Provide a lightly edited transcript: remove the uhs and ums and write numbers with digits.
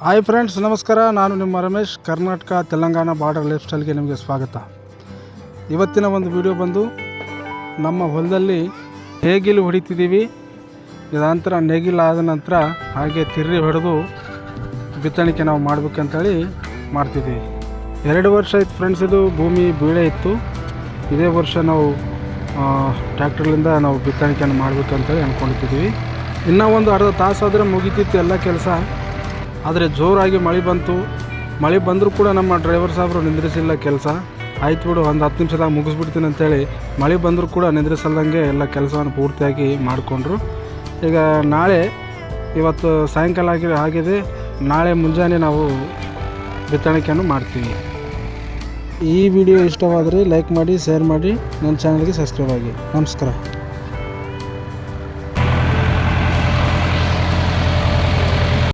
Hi friends, ನಮಸ್ಕಾರ. ನಾನು ನಿಮ್ಮ ರಮೇಶ್. ಕರ್ನಾಟಕ ತೆಲಂಗಾಣ ಬಾರ್ಡರ್ ಲೈಫ್ ಸ್ಟೈಲ್ಗೆ ನಿಮಗೆ ಸ್ವಾಗತ. ಇವತ್ತಿನ ಒಂದು ವಿಡಿಯೋ ಬಂದು ನಮ್ಮ ಹೊಲದಲ್ಲಿ ನೇಗಿಲು ಹೊಡಿತಿದ್ದೀವಿ. ಇದಾಂತರ ನೇಗಿಲು ಆದ ನಂತರ ಹಾಗೆ ತಿರ್ರಿ ಹೊಡೆದು ಬಿತ್ತಣಿಕೆ ನಾವು ಮಾಡಬೇಕಂತೇಳಿ ಮಾಡ್ತಿದ್ದೀವಿ. 2 ವರ್ಷ ಆಯ್ತು ಫ್ರೆಂಡ್ಸ್. ಇದು ಭೂಮಿ ಬೀಳೆ ಇತ್ತು. ಇದೇ ವರ್ಷ ನಾವು ಟ್ರ್ಯಾಕ್ಟರ್ಲಿಂದ ನಾವು ಬಿತ್ತಣಿಕೆಯನ್ನು ಮಾಡಬೇಕಂತೇಳಿ ಅಂದ್ಕೊಂಡಿದ್ದೀವಿ. ಇನ್ನೂ ಒಂದು ಅರ್ಧ ತಾಸಾದರೆ ಮುಗಿತಿತ್ತು ಎಲ್ಲ ಕೆಲಸ. ಆದರೆ ಜೋರಾಗಿ ಮಳೆ ಬಂತು. ಮಳೆ ಬಂದರೂ ಕೂಡ ನಮ್ಮ ಡ್ರೈವರ್ ಸಾಹೇಬರು ನಿಂದ್ರಿಸಿಲ್ಲ ಕೆಲಸ. ಆಯ್ತು ಬಿಡು, ಒಂದು 10 ನಿಮಿಷದಾಗ ಮುಗಿಸ್ಬಿಡ್ತೀನಿ ಅಂತೇಳಿ ಮಳೆ ಬಂದರೂ ಕೂಡ ನಿಂದ್ರಿಸಲ್ದಂಗೆ ಎಲ್ಲ ಕೆಲಸವನ್ನು ಪೂರ್ತಿಯಾಗಿ ಮಾಡಿಕೊಂಡ್ರು. ಈಗ ಇವತ್ತು ಸಾಯಂಕಾಲ ಆಗಿದೆ. ನಾಳೆ ಮುಂಜಾನೆ ನಾವು ಬಿತ್ತಣಿಕೆಯನ್ನು ಮಾಡ್ತೀವಿ. ಈ ವಿಡಿಯೋ ಇಷ್ಟವಾದರೆ ಲೈಕ್ ಮಾಡಿ, ಶೇರ್ ಮಾಡಿ, ನನ್ನ ಚಾನಲ್ಗೆ ಸಬ್ಸ್ಕ್ರೈಬ್ ಆಗಿ. ನಮಸ್ಕಾರ.